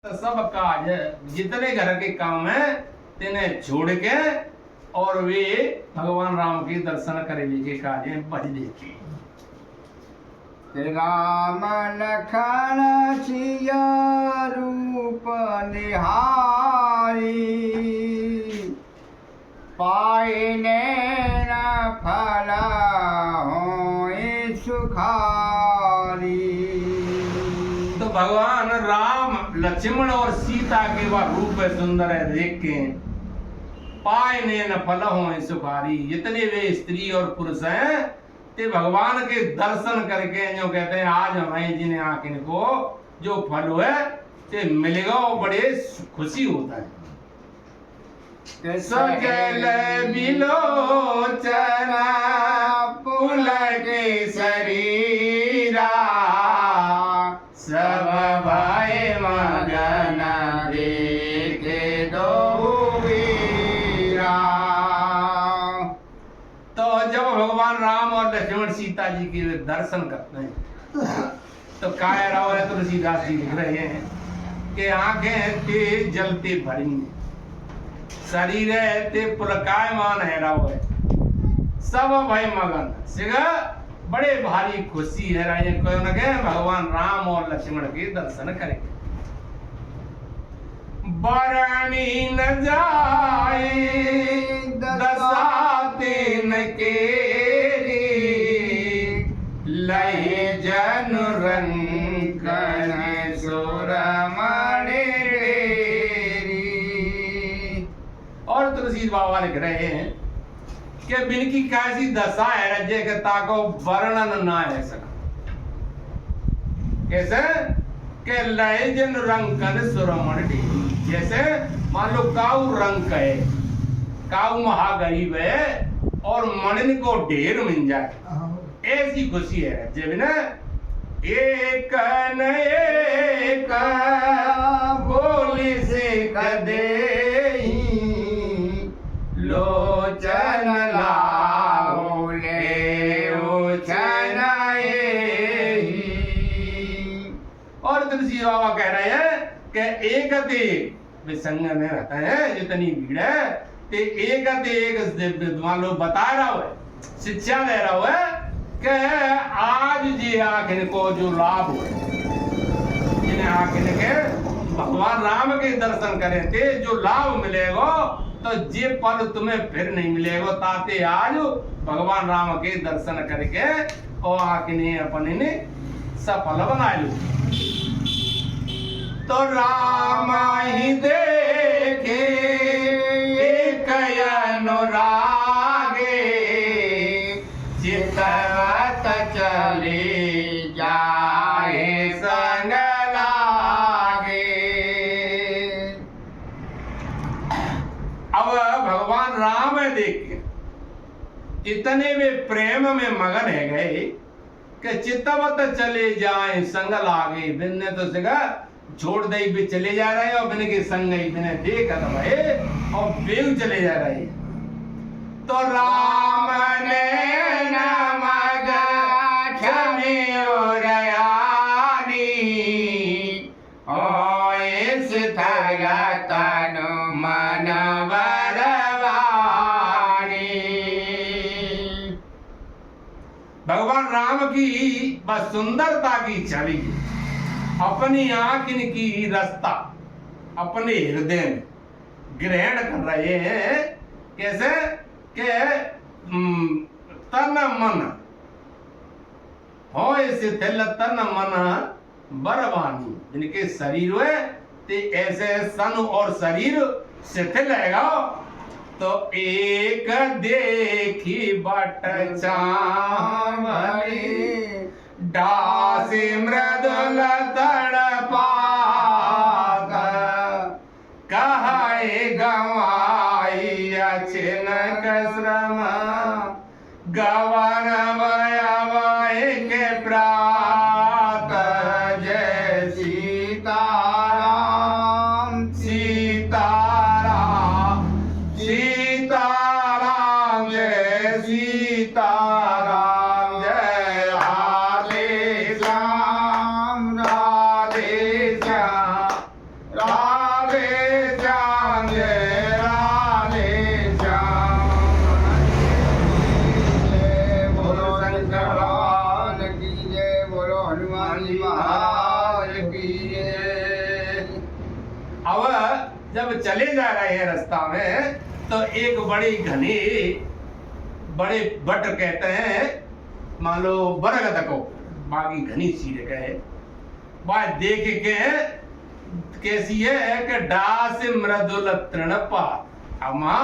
तो सब काज जितने घर के काम है तिन्हें छोड़ के और वे भगवान राम के दर्शन करेंगे के काज है बज देखिए। राम लखन सिया रूप निहारी पाए नैन फल होए सुखारी। तो भगवान राम लक्ष्मण और सीता के वह रूप सुंदर है देख के पाए नैन फल होए सुखारी। जितने वे स्त्री और पुरुष हैं ते भगवान के दर्शन करके जो कहते हैं आज हमें जिन्हें आंखें को जो फल है ते मिलेगा वो बड़े खुशी होता है। सजल बिलोचना पुलके शरीरा सब भाई मगन देखे दो वीरा। तो जब भगवान राम और लक्ष्मण सीता जी के दर्शन करते हैं तो काय राव है तुलसीदास जी लिख रहे हैं कि आंखें ते जलते भरी शरीर है ते पुलकायमान है राव है सब भय मगन सिगा बड़े भारी खुशी है राजे कोई न के भगवान राम और लक्ष्मण के दर्शन करेंगे। बरणी न जाए दसाते न केरी लय जन रंगन सुरमणि ढेरी। और तुलसी बाबा लिख रहे हैं कि बिनकी कैसी दशा है रज्जे के ताको वर्णन ना है सका। कैसे के लय जन रंगन सुरमणि ढेरी। जैसे मान लो काऊ रंग है काऊ महागरीब है और मणिन को ढेर मिल जाए ऐसी खुशी है जब ना एक न एक बोली से कदे लोचन लाओले और तुलसी बाबा कह रहे हैं कि एक संग में रहता है जितनी भीड़ है ते एक मान लो बता रहा है शिक्षा दे रहा है कि आज जी आखिर को जो लाभ हुए जिन्हें आखिर के भगवान राम के दर्शन करें थे जो लाभ मिलेगा तो जे पल तुम्हें फिर नहीं मिलेगा ताते आज भगवान राम के दर्शन करके और आखिर अपने ने सफल बना लो। तो राम ही देखे एक अनुरागे चितवत चले जाए संग लागे। अब भगवान राम देख इतने में प्रेम में मगन है गए कि चितवत चले जाए संग लागे। बिन्ने तो सिगा छोड़ दे भी चले जा रहे हैं और बिन के संग ही बिने देखा भाई और बेव चले जा रहे हैं। तो राम ने नमगा क्षमियोरयानी ओ इस थगा तनु मन बरवानी। भगवान राम की बस सुंदरता की छवि अपनी आंख की रास्ता अपने हृदय में ग्रहण कर रहे हैं। कैसे के तन मन हो शिथिल तन मन बरवानी। जिनके शरीर है ते ऐसे सन और शरीर शिथिल रहेगा तो एक देखी बट चावली दासी मृदुल तड़पाग कहाए गवाई अचिन श्रम गवन वय के प्रात जय सीताराम सीताराम सीताराम जय सीताराम जय राधे श्याम राधे श्याम अब जब चले जा रहे हैं रास्ता में तो एक बड़ी घनी बड़े बट कहते हैं मान लो बरगद को बाकी घनी सी गए बात देख के कैसी है कि डास मृदुल तृणपा अमा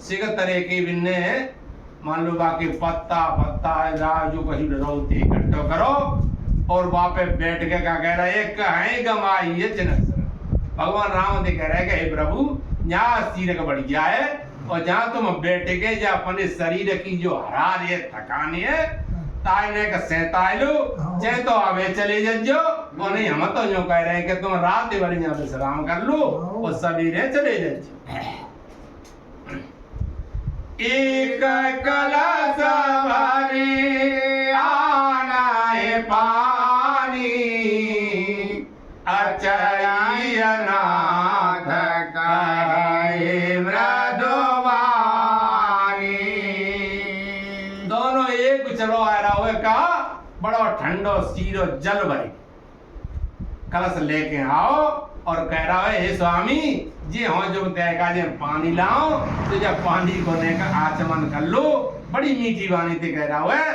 सिग तरह के बिन्ने मान लो बाकी पत्ता पत्ता जो कहीं रोते इकट्ठो करो और वहां पे बैठ के क्या कह रहा है कहीं गमाई है जनक भगवान राम ने कह रहा है कि हे प्रभु यहाँ सीरक बढ़ गया है और जहाँ तुम बैठ के जो अपने शरीर की जो हरार है थकान है ताने का सहतालो चाहे तो आवे चले जाओ और नहीं हम तो जो कह रहे हैं कि तुम रात भर यहाँ विश्राम कर लो और सवेरे चले जाओ। एक कलश भरे आना है पानी अचय नाथ कहे मृदुवानी। दोनों एक चलो आ रहा हुआ का बड़ा ठंडो सीरो जल भरी कलश लेके आओ और कह रहा है हे स्वामी जी हाँ जो तय जे पानी लाओ तो जब पानी को लेकर आचमन कर लो बड़ी मीठी वाणी से कह रहा है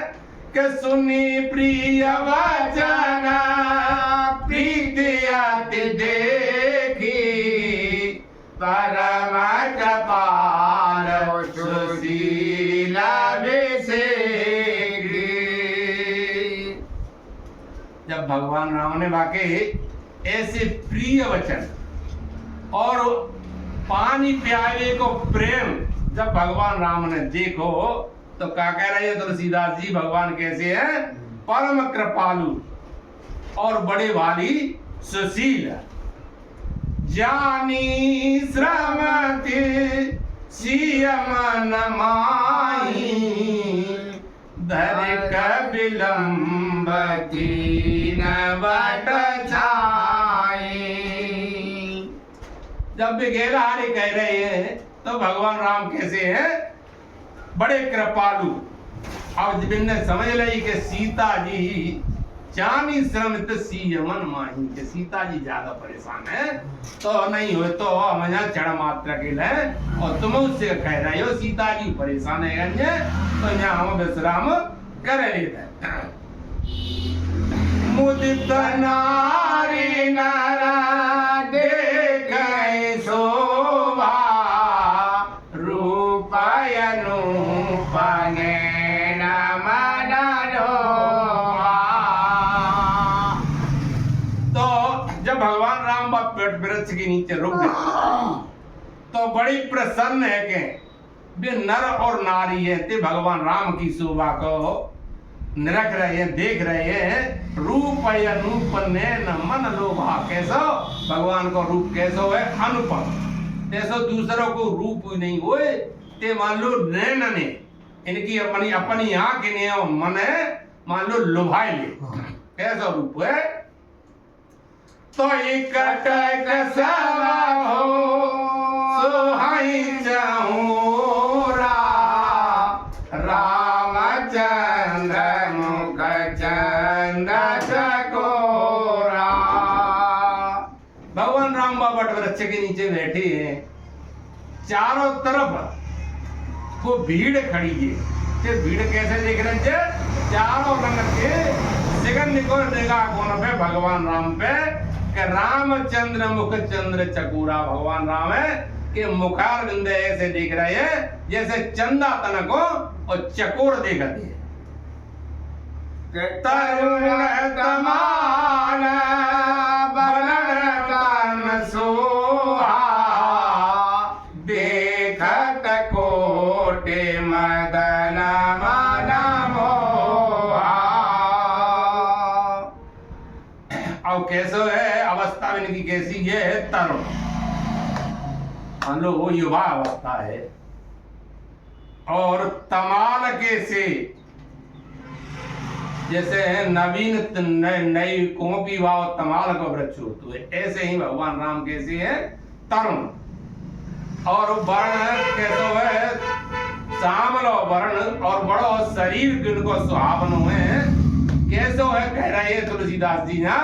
कि सुनी प्रिय वचन प्रीति अति देखी परम कृपाल सुशील विषेगी। जब भगवान राम ने वाकई ऐसे प्रिय वचन और पानी प्यारे को प्रेम जब भगवान राम ने देखो तो क्या कह रहे हैं तुलसीदास जी भगवान कैसे हैं परम कृपालु और बड़े भारी सुशील जानी श्रमति सियमन माही धर कबिलंब कीन बट छाई। जब भी गेलाहारी कह रहे हैं तो भगवान राम कैसे हैं बड़े कृपालु। अब जिन्हें समझ ली कि सीता जी जानी श्रमित सियमन माही के सीता जी ज्यादा परेशान है तो नहीं हो तो हम यहाँ चढ़ मात्रा के लिए और तुम उससे कह रहे हो सीता जी परेशान है तो यहाँ हम विश्राम कर लेते हैं। मुदित नारी नारा देख शोभा रूपयनु पने भगवान राम पेट वृक्ष के नीचे रुक गए तो बड़ी प्रसन्न है कि वे नर और नारी है ते भगवान राम की शोभा को निरख रहे हैं देख रहे हैं। रूप अनूप नैन मन लोभा कैसो भगवान को रूप कैसो है अनुपम जैसो दूसरों को रूप नहीं हुए ते मान लो नैन ने इनकी अपनी अपनी आंख ने मन है मान लो लुभाए ले कैसा रूप है तो इकटक सवा हो सुहाई चहूरा रामचंद्र मुख चंद चकोरा। भगवान राम बाबा वट वृक्ष के नीचे बैठे हैं चारों तरफ वो भीड़ खड़ी है भीड़ कैसे देख रहे हैं चारों रंग के सिगंध को निगाह कोन पे भगवान राम पे कि रामचंद्र मुख चंद्र चकोरा भगवान राम है कि मुखार बिंद ऐसे देख रहे हैं जैसे चंदा तन को और चकोर देखते हैं। तरुण तमाल बलन तन सोहा देखत कोटि मदन मन मोहा। अब कैसो है अवस्था में इनकी कैसी है तरुण मान लो वो युवा अवस्था है और तमाल के से जैसे नवीन नई कोपी वाव तमाल का वृक्ष होता है ऐसे ही भगवान राम कैसे है तरुण और वर्ण कैसो है श्यामलो वर्ण और बड़ो शरीर जिनको सुहावन है कैसो है कह रहे हैं तुलसीदास जी ना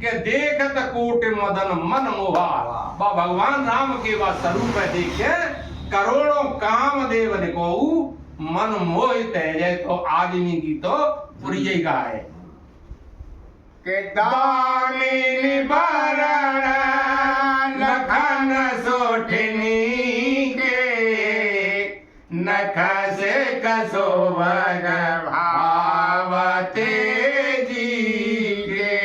के देखत कोटि मदन मन मोहा। बा भगवान राम के बा स्वरूप है देखे करोड़ों कामदेव को मन मोहित है जय तो आदमी की तो पुरिय का है के दामिनी बरण लखन सोठनी के नख से कसो भग भावते जी के।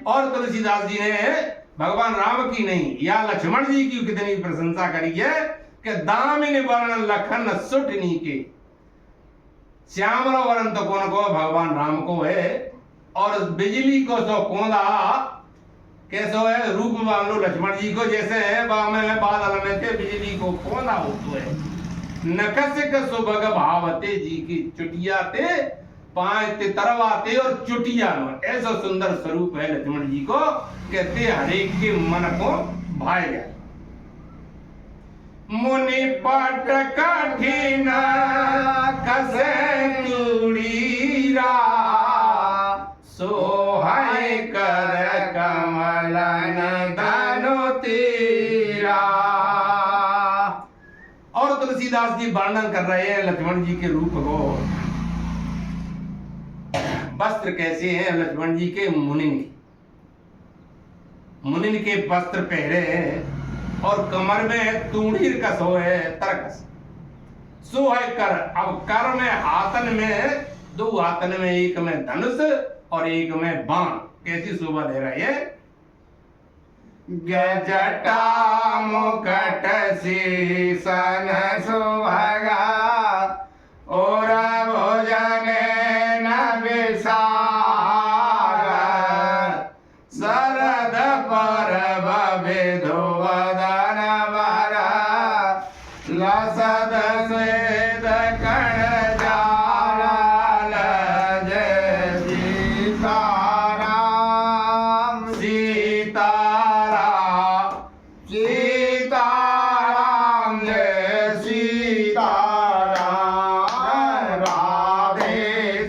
और तुलसीदास जी ने भगवान राम की नहीं या लक्ष्मण जी की कितनी प्रशंसा करी है कि दामिनी वर्ण लखन सुठनी के। श्यामल वर्ण तो कौन को भगवान राम को है और बिजली को तो कोंदा कैसो है रूप मान लो लक्ष्मण जी को जैसे है में बादल में थे बिजली को कोंदा होतो है। नकस का सुभग भावते जी की चुटिया ते पाए ते तरवाते और चुटिया नो ऐसा सुंदर स्वरूप है लक्ष्मण जी को कहते हरेक के मन को भाए गया। मुनि पट कठिन कसे चूड़ीरा सोहाय कर कमलन धनु तेरा। और तुलसीदास जी वर्णन कर रहे हैं लक्ष्मण जी के रूप को। वस्त्र कैसे हैं लक्ष्मण जी के मुनिन के वस्त्र पहरे हैं और कमर में तूणीर कसो है तरकस सो है कर। अब कर में हाथन में दो हाथन में एक में धनुष और एक में बाण कैसी शोभा दे रही है। गजटा मुकट शीसन सुभगा और भोजन न विसार शरद परब विधु वदन वरा लसद स्वेद कण जाल जय सीताराम सीताराम जय सीताराम राधे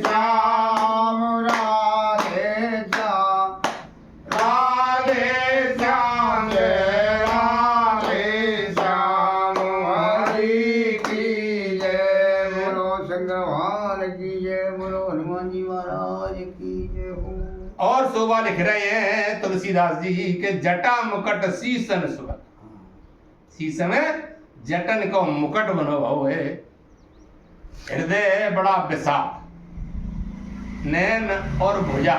श्याम राधे श्याम राधे श्याम जय राधे श्याम हरि की जय। बोलो शंकर भगवान की जय। बोलो हनुमान जी महाराज की जय हो। और शोभा लिख रहे हैं तुलसीदास जी के जटा मुकट शीसन सुभग। शीसन जटन को मुकट बनो भाव है हृदय बड़ा विशाल नैन और भुजा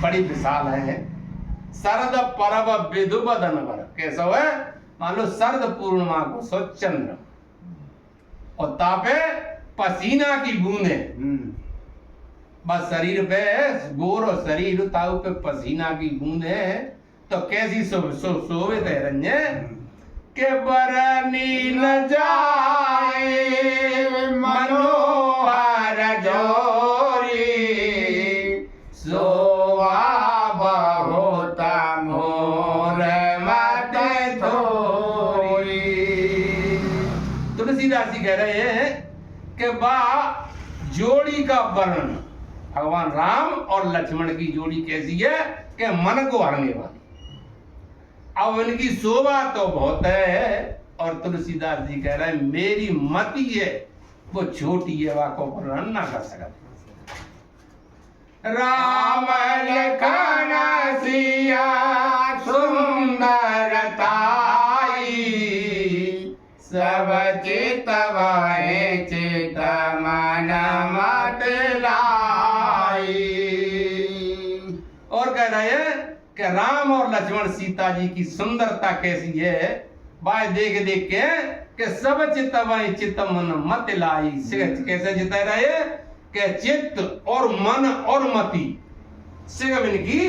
बड़ी विशाल है। शरद परब विधु बदन वर कैसा है मान लो शरद पूर्णिमा को सो चंद्र और तापे पसीना की बूंदे बस शरीर पे गोर शरीर ताऊ पे पसीना की बूंदे तो कैसी शोभित है रंजे के बरनी न जाए मनोहर जोरी सोवा बहुत मोर मत थोरी। तुलसीदास जी कह रहे हैं कि बा जोड़ी का वर्णन भगवान राम और लक्ष्मण की जोड़ी कैसी है कि मन को हरने वाली। अब इनकी शोभा तो बहुत है और तुलसीदास जी कह रहे हैं मेरी मति है वो छोटी है वा को वर्णन ना कर सकते। राम लखन सिया सुंदरताई सब चित वाए चित मन मत लाई। और कह रहे हैं कि राम और लक्ष्मण सीता जी की सुंदरता कैसी है बाय देख देख के कि सब चित्त वाई चित्त मन मत लाई। कैसे जिता रहे कि चित्त और मन और मति सिर्फ इनकी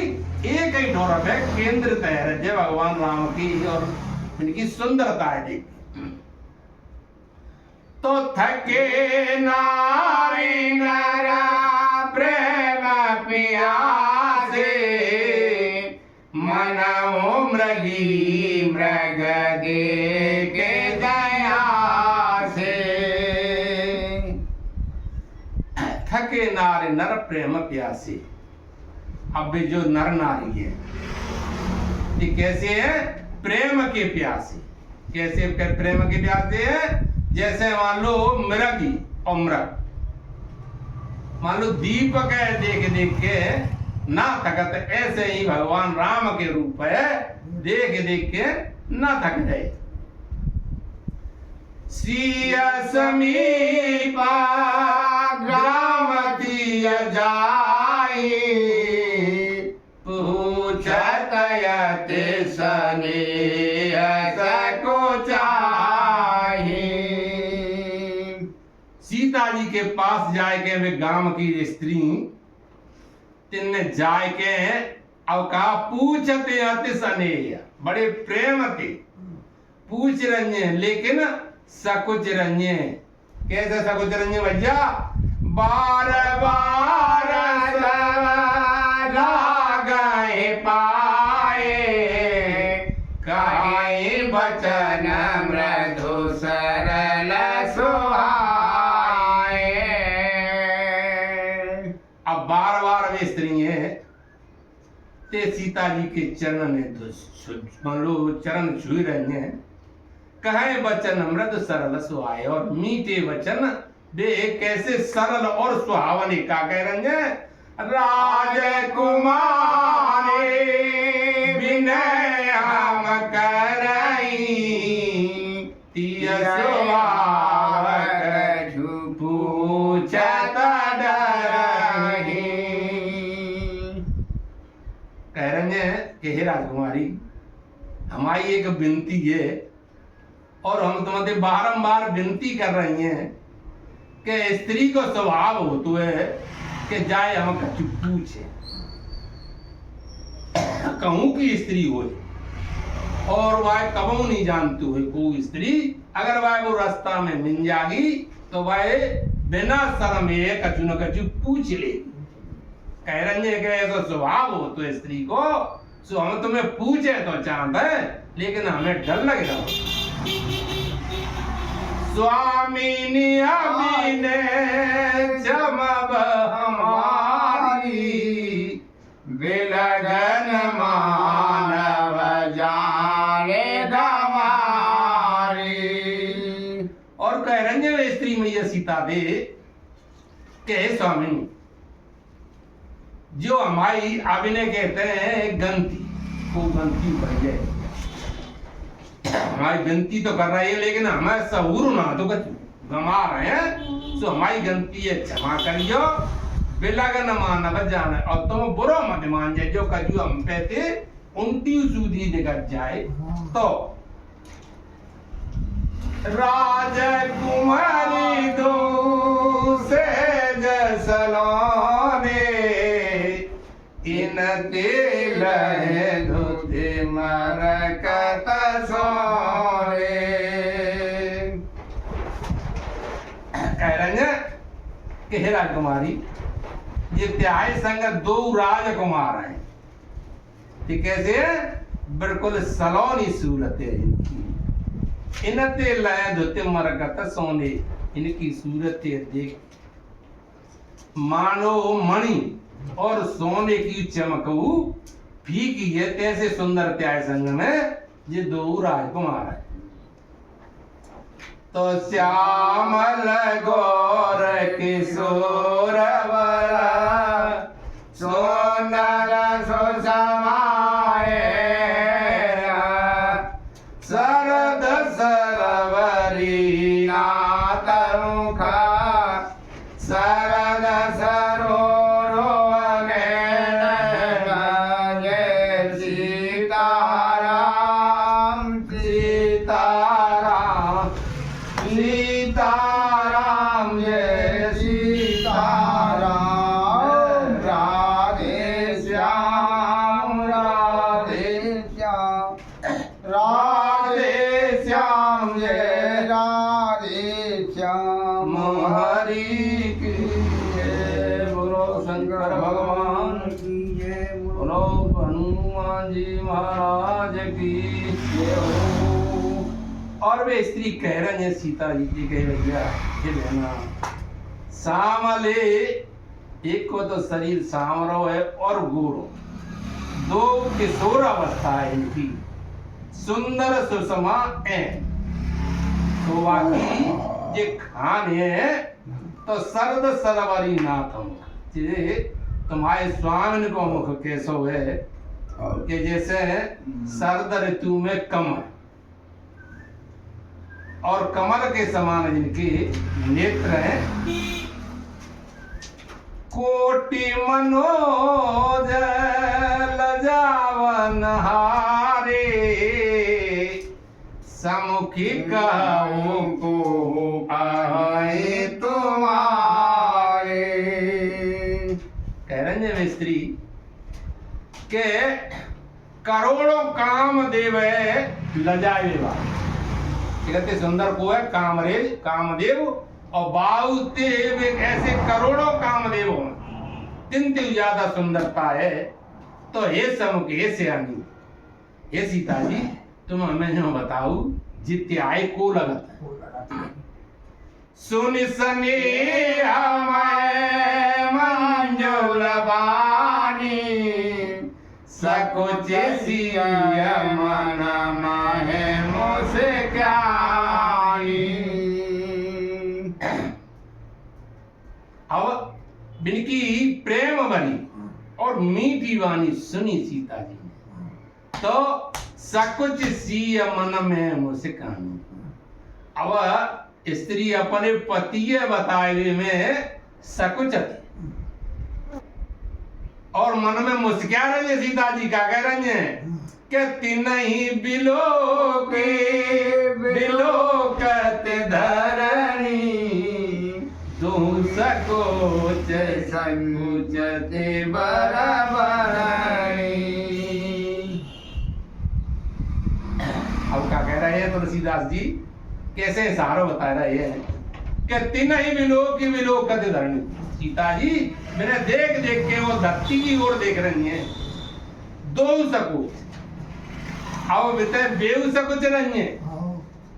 एक ही डोर में केंद्रित है जय भगवान राम की और इनकी सुंदरता है। देख तो थके नारी नरा प्रेम प्यासे मनमो मृगी मृग के दया से। थके नारी नर प्रेम प्यासे अब वे जो नर नारी है ये कैसे है? प्रेम के प्यासे। कैसे प्रेम के प्यासे है? जैसे मान लो मृगी और मृग, मान लो दीपक है देख देख के ना थकत, ऐसे ही भगवान राम के रूप है, देख देख के ना थक जाए। सिया समीपा ग्राम दिय जाई, पूछत यति स्नेह सको चाही। सीता जी के पास जाए के वे गांव की स्त्री तिन्ने जाए के अब कहा पूछते अति स्नेह, बड़े प्रेम थे पूछ रहे, लेकिन सकुच रहे। कैसे सकुच रहे भैया? बार बार गए पाए, कहे बचन मृदु सरल सुहाए। अब बार बार वे स्त्री है ते सीता जी के चरण में मान लो चरण छू रहे हैं, कहे वचन मृदु सरल सुहाए, और मीठे वचन वे कैसे सरल और सुहावने का कह रहे हैं? राजकुमारी विनय हम करई, तिय सुहाव कछु पूछत डरहि। कह रहे हैं कि हे राजकुमारी, हमारी एक विनती है और हम तुम्हारे बारंबार विनती कर रही हैं कि स्त्री को स्वभाव होतो है कि जाए हम कछु पूछे, कहूं की स्त्री हो और वह कबू नहीं जानती है कोई स्त्री, अगर वह वो रास्ता में मिल जागी तो वह बिना शर्म ये कछु न कछु पूछ लेगी। कह रहे हैं कि ऐसा स्वभाव हो तो स्त्री को, सो हम तुम्हें पूछे तो चाहते हैं, लेकिन हमें डर लग रहा हो। स्वामिनी अमीने जमब हमारी, बिलगन मानव जाने गवारी। और कह रहे हैं स्त्री मैया सीता दे के स्वामिनी, जो हमारी अभिनय कहते हैं गंती को गंती बढ़ जाए, हमारी गंती तो कर रही है लेकिन हमें सहूर ना तो गमा रहे हैं, तो हमारी गंती है क्षमा करियो, बिलगन मानव जाने, और तुम बुरो मत मान जाए, जो कजू हम पे थे उल्टी सूधी दिखत जाए तो। राजकुमारी दो से सलोने, इन दिल धुते मरकत सोरे। कह रहे हैं कि हे राजकुमारी, ये त्याय संग दो राजकुमार हैं, ठीक कैसे? बिल्कुल सलोनी सूरत है इनकी, इनते लय धुते मरकत सोने, इनकी सूरत देख मानो मणि और सोने की चमकू फीकी है, तैसे सुंदर त्याय संग में ये दो राजकुमार है। तो श्यामल गौर किशोर वरा, सोनर सुषमाए, शरद सरवरी नाथ मुखा, शरद सरो और वे स्त्री कह रही है सीता जी की, कह भैया हे बहना, सामले एक को तो शरीर सांवरो है और गोरो, दो किशोर अवस्था है इनकी, सुंदर सुषमा है। तो बाकी जे खान है तो सर्द सरवरी नाथम, जे तुम्हारे स्वामी को मुख कैसो है कि जैसे शरद ऋतु में कमल, और कमल के समान जिनके नेत्र हैं। कोटि मनोज लजावन हारे, समुखी कहो को आए तुम्हारे। कह रहे हैं स्त्री के करोड़ों काम देवे लजाए बा, कहते सुंदर को है कामरेज कामदेव, और बाउते ऐसे करोड़ों कामदेव तिंत ज्यादा सुंदरता है। तो हे समुख हे श्यामी हे सीता जी, तुम हमें जो बताओ जित्य आए को लगत सुन सने हमें मंजुल बानी, सकुच सिया मन माहे मोसे अब बिनकी प्रेम भरी और मीठी वाणी सुनी सीता जी ने, तो सकुच सिया मन में मुस्कानी। अब स्त्री अपने पति बताए में सकुच थी और मन में मुस्किया रहे। सीता जी का कह रहे हैं कि तीन ही बिलो कत धरणी, तू सकोच संकुचते बराबरणी। अब क्या कह रहे हैं तुलसीदास जी, कैसे सहारो बता रहे हैं कि तीन ही बिलो कत धरणी। सीता जी मैंने देख देख के वो धरती की ओर देख रही है, दो सकुच अब इतने बेउ सकुच रही है,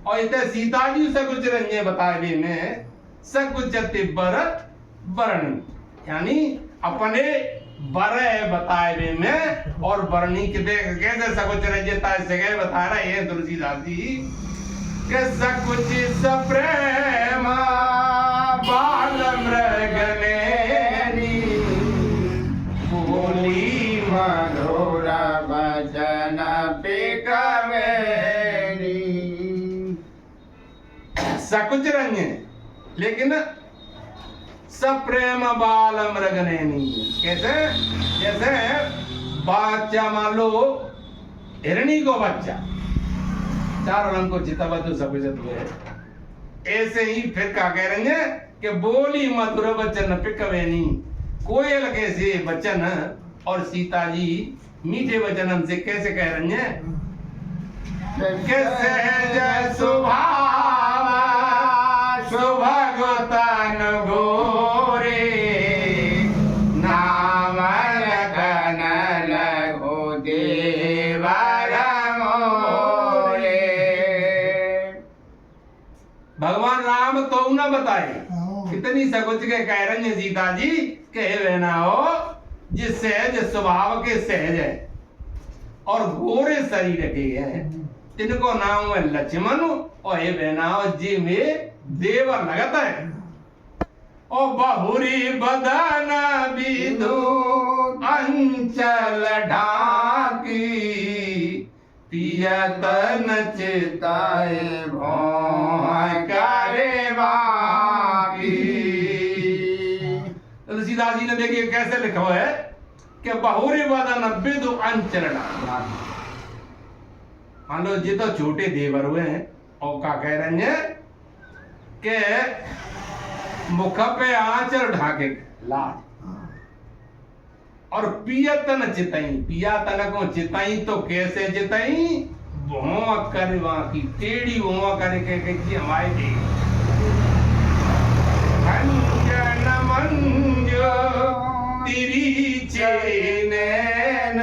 और इतने सीता जी सकुच रही है बताए में सकुच बर बरणी, यानी अपने बर बताए में और बरणी के कैसे सकुच रजता जगह बता रहे हैं तुलसीदास जी के सकुच सप्रेम बाल मृगने बोली मधुर वचन पिकवेनी। सकुच रंगे लेकिन सप्रेम बाल मृगनेनी, कैसे जैसे बच्चा मान लो हिरणी को बच्चा चार रंग को चिता बच्चों सकुचत हुए, ऐसे ही फिर क्या कह रहे हैं कि बोली मधुर वचन पिकवेनी, कोयल कैसे वचन और सीता जी मीठे वचन हमसे कैसे कह रही हैं कि सहज स्वभाव सुभगतन गोरे, नाम लखन लघु देवर मोरे। भगवान राम तो न बताए कितनी सकुच के कह रहे हैं सीता जी के बहना हो जिस सहज स्वभाव के सहज है और गोरे शरीर के हैं, तिनको नाम है लक्ष्मण, और ये बहना हो जी में देवर लगता है। और बहुरी बदन विधु अंचल ढाकी, पियतन चिताए भौं करे बाकी। तुलसीदास जी ने देखिए कैसे लिखा हुआ है कि बहुरी बदन विधु अंचल ढाकी। मान लो जी तो छोटे देवर हुए हैं और क्या कह रहे हैं के मुख पे आंचल ढाके लाज, और पियतन चितई, पिया तन को चितई तो कैसे चितई भौं करे वहां की टेढ़ी भौं करे के हमारे दे अंजन मंजो तिरीचे नैन,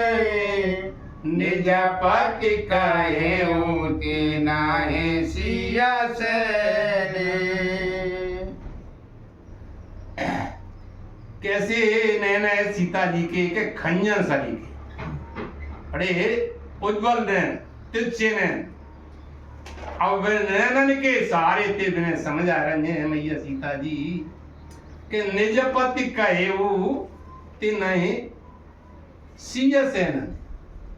निज पति कहे उते नाहे सिया से कैसे नैन है सीता जी के खंजन सरी के बड़े उज्जवल नैन, तिरछे नैन। अब वे नैनन के सारे ते बिने समझ आ रहे हैं मैया सीता जी के निज पति कहे ते नहीं सिय सेनन।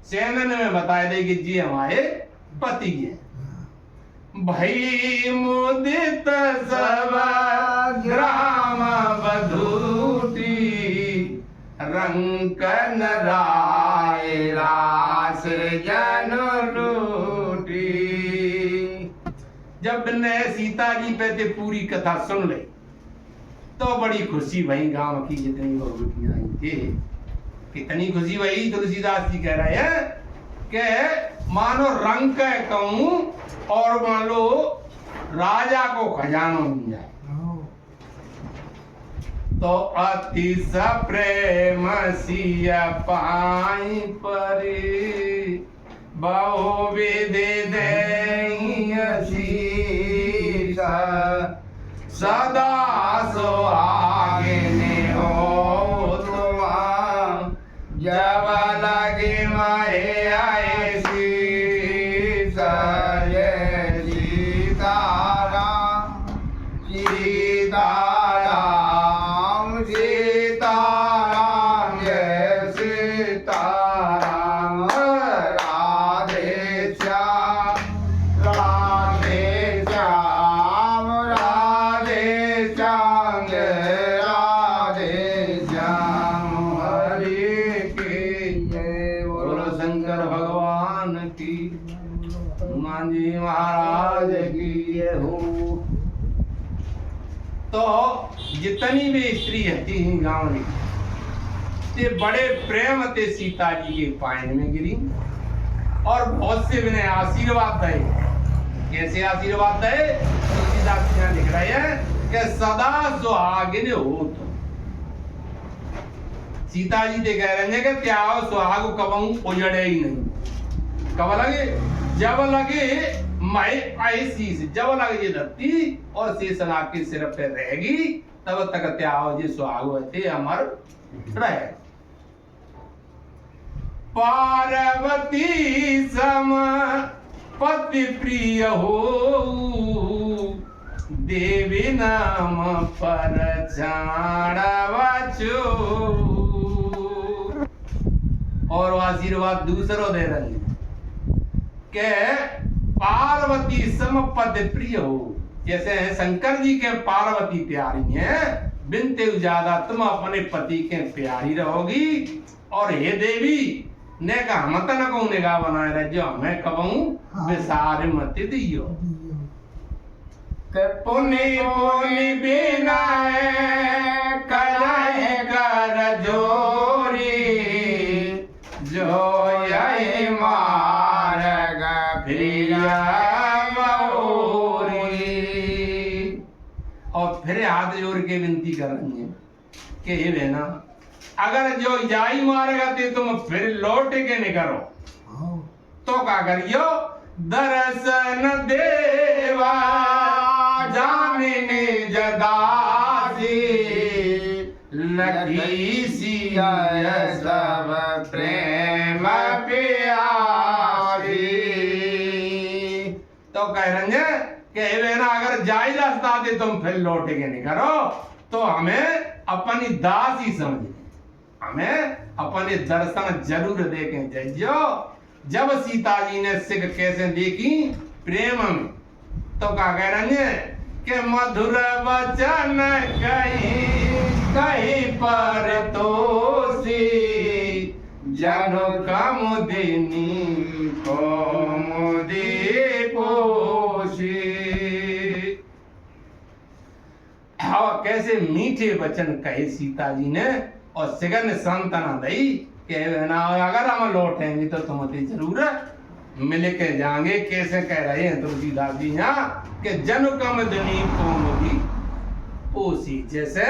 सेनन में बता दे कि जी हमारे पति हैं। भई मुदित सब ग्राम बधूटी रंकन राय रास जन लूटी। जब ने सीता जी पे ते पूरी कथा सुन ली तो बड़ी खुशी भई गांव की जितनी बहुटियां आई थी। कितनी खुशी भई तुलसीदास जी कह रहे हैं कि मानो रंग कहूं और मान लो राजा को खजाना मिल जाए तो अति प्रेम सिय पाई परी बहु विधि देहि शीश सदा सुहागिनी हो तुम जब लगे माहे आए शीश। जय सीताराम सीताराम सीताराम जय सीताराम। राधे श्याम राधे श्याम राधे श्याम जय राधे श्याम। हरि की जय बोलो शंकर भगवान की, हनुमान जी महाराज की जय हो। तो जितनी भी स्त्री हती गांव में ते बड़े प्रेम ते सीता जी के पायन में गिरी और बहुत से बिने आशीर्वाद दे। कैसे आशीर्वाद दे? तुलसीदास जी यहाँ लिख रहे हैं कि सदा सुहागिन हो तुम। सीता जी ते कह रहे हैं कि त्याग सुहाग कबहू उजड़े ही नहीं। कब लगे? जब लगे मैं ऐसी से जब लगे ये धरती और शेषनाग के सिर पे रहेगी तब तक त्याग जी सुहाग होते अमर रहे। पार्वती सम पति प्रिय हो देवी नाम पर झाड़वचो। और आशीर्वाद दूसरो दे रहे हैं के पार्वती सम पद प्रिय हो। जैसे शंकर जी के पार्वती प्यारी हैं बिनते ज्यादा तुम अपने पति के प्यारी रहोगी। और हे देवी ने कहा मत न को निगाह बनाए रहे जो हमें कहूं विसार मत दियो। पुनि पुनि बिना कलाई कर जोरी जो यही मार्ग फिर और फिर हाथ जोड़ के विनती कर रही है कि हे बहना अगर जो जाई मारेगा ते तुम फिर लौट के नहीं करो तो क्या करियो? दर्शन देवा जाने जदासी लगी सिया सब प्रेम प्यारी। तो कह रहे हैं कि बहना अगर जाई रास्ता दे तुम फिर लौट के नहीं करो तो हमें अपनी दासी समझ, हमें अपने दर्शन जरूर देखें जइयो। जब सीता जी ने सिख कैसे देखी प्रेम में तो क्या कह रहे हैं कि मधुर वचन कहीं पर तोसी जनो कमुदिनी को मुदी पोसी। हाँ कैसे मीठे वचन कहे सीता जी ने और सिगर ने सांत्वना दी कि अगर हम लौटेंगे तो तुम्हें जरूर मिल के जाएंगे। कैसे कह रहे हैं तुलसीदास जी यहाँ कि जन कमदनी कोमदी पोसी। जैसे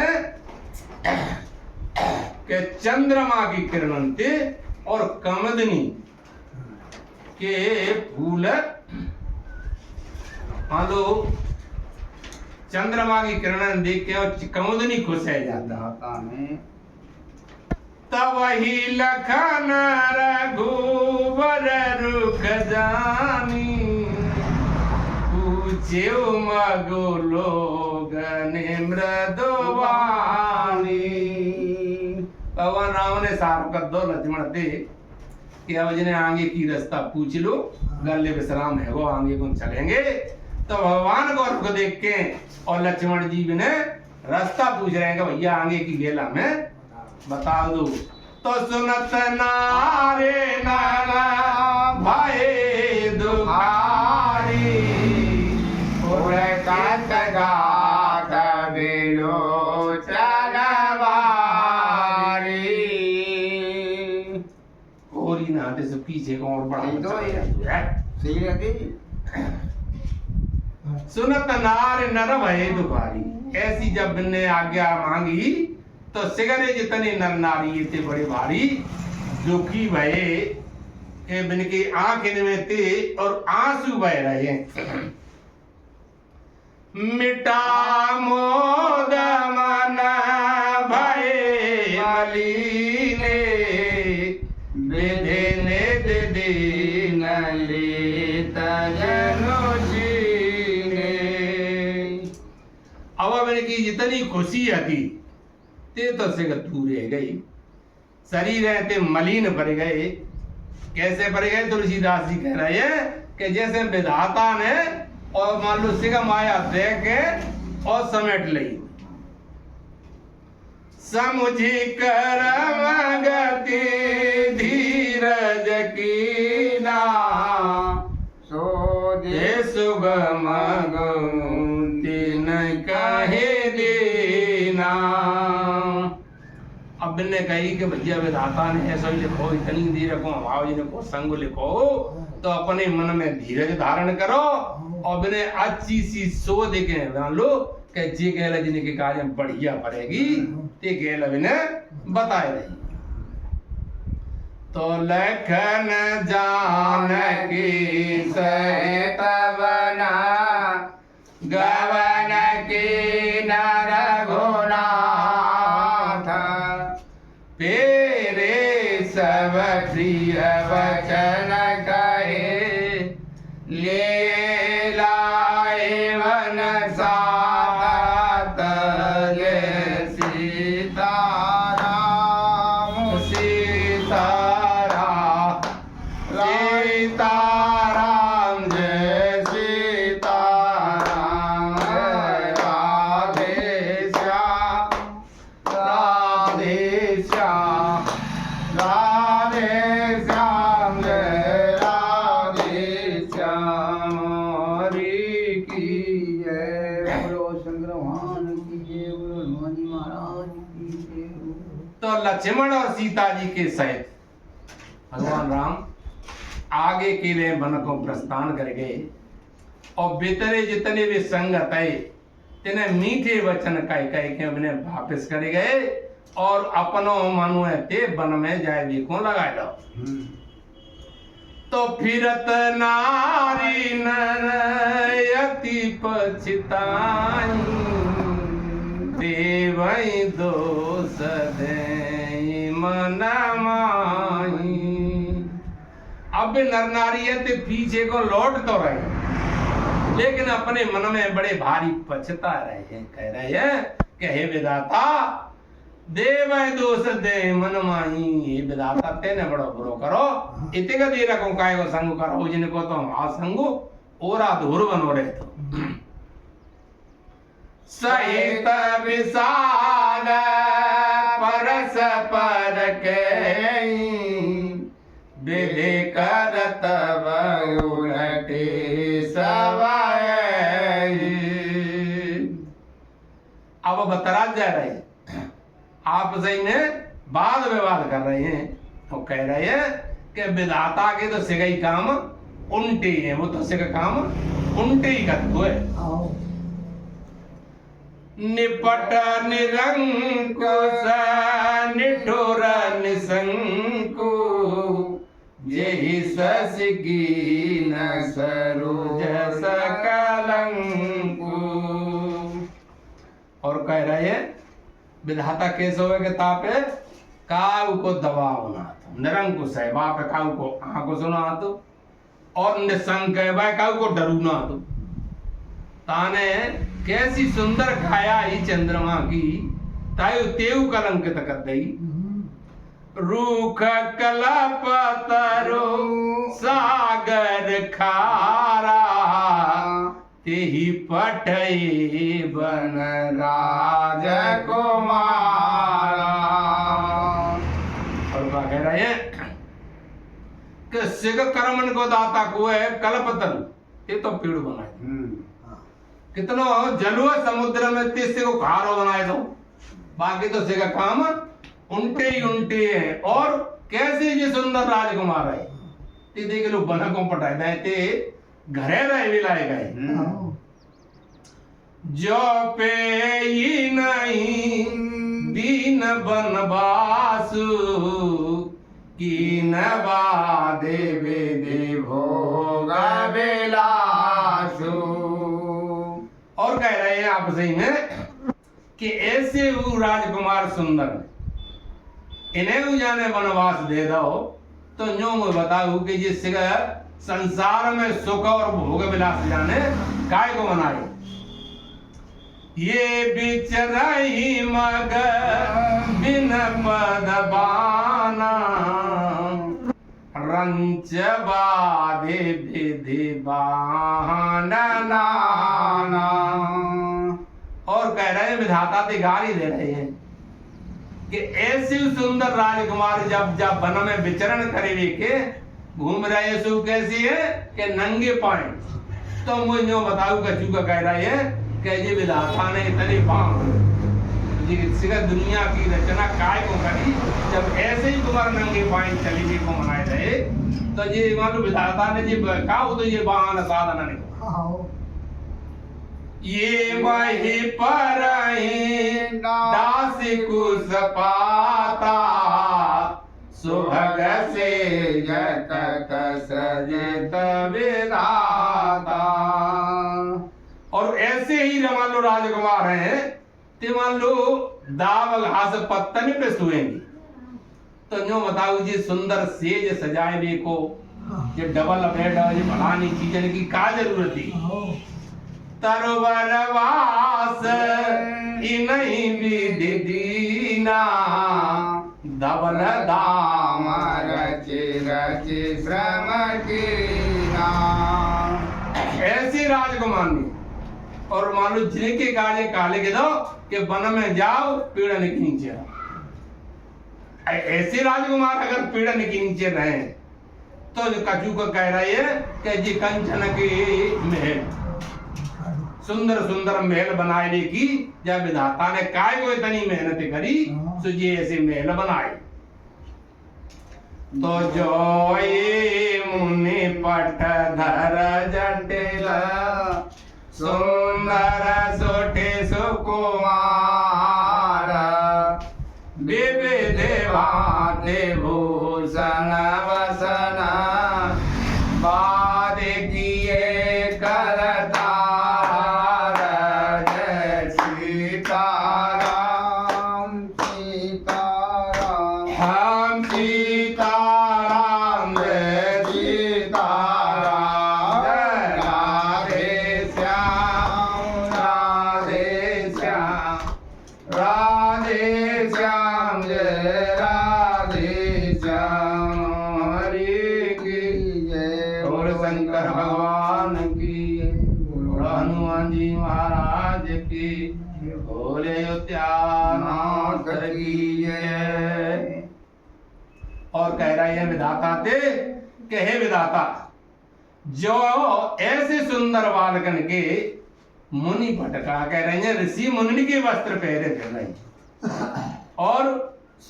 कि चंद्रमा की किरण थे और कमदनी के फूल मान लो चंद्रमा की किरण देख के और कमुदनी खुश है जाता में तब ही लखन रघुवर रुख जानी पूछे मगो लोग मृदुवानी। भगवान राम ने साफ कर दो लक्ष्मण थे कि अब जिन्हें आगे की रास्ता पूछ लो, गले विश्राम है वो आगे को चलेंगे। तो भगवान को रुख देख के और लक्ष्मण जी ने रास्ता पूछ रहे हैं कि भैया आगे की गेला में बता दो। तो सुनत नारे नारा भाई दुखारी काट गाट बेलो चरवारी। और ही नहाते से पीछे को और बढ़ा सही रहती। सुनत नार नर भय दुखारी। ऐसी जब ने आज्ञा मांगी तो सिगरे जितने नर नारी थे बड़े भारी दुखी भये के बिन की आंखें में थे और आंसू बह रहे हैं। मिटा मोद मन भय मलीने विधिने दीन लेत जनुजीने। अब बिन की जितनी खुशी थी ते तो से दूर रह गई, शरीर है ते मलिन भर गए। कैसे भर गए? तुलसीदास जी कह रहे हैं कि जैसे विधाता ने और मान लो सिगा माया दे के और समेट ली। समुझी करम गति धीरज कीना सो ये सुगम दिन कहे देना। अब ने कही कि भैया विधाता ने ऐसा ही लिखो, इतनी देर रखो, भाव जी ने को संग लिखो तो अपने मन में धीरज धारण करो और बिने अच्छी सी सोच के मान लो कि जे गैल जिनके कार्य बढ़िया पड़ेगी ते गैल बिने बताए रही। तो लखन जानकी सहित बना गवन की नर घोनाथ पेरे सब प्रिय वचन कहे ले लाए वन सात सीताराम सीताराम सीताराम जय सीताराम राधे श्याम राधे श्याम राधे श्याम जय राधे श्याम हरि की जय। बोलो शंकर भगवान की जय। बोलो हनुमान जी महाराज की जय। तो लक्ष्मण और सीता जी के सहित भगवान राम आगे के लिए वन को प्रस्थान कर गए और भीतरे जितने भी संगत है तिन्हें मीठे वचन कह कह के उन्हें वापस कर गए और अपनो मनु ते वन में जाए भी को लगा लो। तो फिरत नारी नरयति पछताई देवई दोष दे मन माई। अब नर नारी है ते पीछे को लौट तो रहे लेकिन अपने मन में बड़े भारी पछता रहे हैं। कह रहे हैं कि हे विधाता देव दोष दे मन माही। हे विधाता तेने बड़ो बुरो करो इतने का देर को काय को संग करो जिनको तो आ संगो ओरा धूर बनो रहे तो सहित विषाद परस पर के विधि करत उलटे सवाय। अब बतराज जा रहे हैं आप सही में वाद विवाद कर रहे हैं तो कह रहे हैं कि विधाता के तो सिगई काम उल्टे हैं, वो तो सिग काम उल्टे ही करते है। निपट निरंकुश निठुर निशंकु यही ससिकी न सरोज सकलंकु। रहे हैं विधाता कैसे होवे के तापे काऊ को दबाव ना तो निरंकुश है बाप काऊ को आंखों सुना तो और निसंक है भाई काऊ को डरू ना तो ताने कैसी सुंदर काया ही चंद्रमा की तायु तेऊ कलंकित कर दई रूख कलप तरु सागर खारा तेहि पठई बन राज कुमारा। और क्या कह रहे हैं कि सिग कर्मन को दाता को है कल्प तरु ये तो पेड़ बनाए कितनो जलुआ समुद्र में तीसरे को खारो बनाए दो बाकी तो सिगा काम उल्टे ही उल्टे हैं। और कैसे ये सुंदर राजकुमार है ते देखे लोग बना को पटाए दे ते घरे रहे भी लाए गए जो पे ही नहीं दीन बनवासु की नवा देवे दे भोग बेलासु। और कह रहे हैं आप सही में कि ऐसे वो राजकुमार सुंदर इन्हें जाने वनवास दे दो तो न्यों मैं बताऊं कि जिससे संसार में सुख और भोग विलास जाने काय को बनाए ये बिचराई मग बिन पद बाना रंच बाधे विधि बाहन नाना। और कह रहे हैं विधाता ते गाली दे रहे हैं कि ऐसे सुंदर राजकुमार जब जब वन में विचरण करे के घूम रहे सो कैसी है कि नंगे पाए तो मुझे जो बताऊं कचू का कह रहा है कि ये विधाता ने इतनी दुनिया की रचना काय को करी जब ऐसे ही तुम्हारे नंगे पाए चली को मनाए रहे तो ये मालूम विधाता ने जी कहा तो ये बहाना साधना नहीं ये वही पर दास कुस पाता सुभग से जत सजित विधाता। और ऐसे ही मान लो राजकुमार हैं ते मान लो दाव घास पत्तन पे सोएंगे तो जो बताओ जी सुंदर सेज सजाए भी को ये डबल बेड ये फलानी चीजन की का जरूरत थी तरवर वास इन्हीं विधि दीना धवल दाम रचे रचे श्रम कीना। ऐसी राजकुमार ने और मानो जिनके काले काले के दो कि वन में जाओ पेड़ के नीचे ऐसे राजकुमार अगर पेड़ के नीचे रहे तो कचू को कह रही है कि जी कंचन की महल सुंदर सुंदर महल बनाने की जब विधाता ने काय को इतनी मेहनत करी तो ये ऐसे महल बनाए तो जो ये मुनि पट धर जटिल सुंदर सोटे सुकुमार देवे देवाते भूषण वसन बाद किए करता शंकर भगवान की हनुमान जी महाराज की भोले उत्यानाथ की जय। और कह रहे हैं विधाता ते कि हे विधाता जो ऐसे सुंदर बालकन के मुनि भटका कह रहे हैं ऋषि मुनि के वस्त्र पहरे फिर रहे और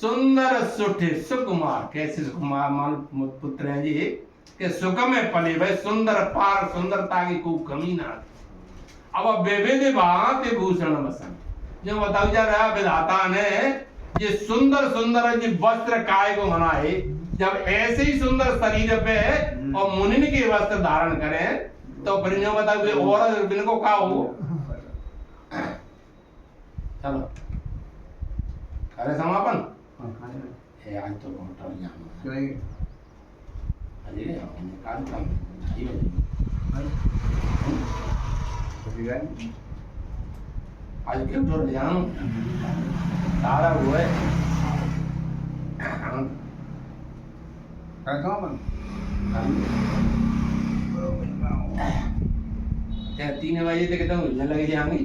सुंदर सुठे सुकुमार कैसे सुकुमार मान पुत्र हैं जी कि सुख में पले भाई सुंदर पार सुंदरता की कोई कमी ना अब बेबे भांति भूषण वसन जो बताओ जा रहा विधाता ने ये सुंदर सुंदर जी वस्त्र काय को बनाए जब ऐसे ही सुंदर शरीर पे और मुनि के वस्त्र धारण करें तो फिर जो बताओ और बिन को का हो चलो करे समापन हाँ खाने ए आज तो बहुत टल जाना चलेंगे अरे हमने काल काम 2:30 बजे ठीक है आज क्यों टल जाऊं सारा हुआ है कैसा बन क्या 3 बजे तक एकदम हिलने लगे जाएंगे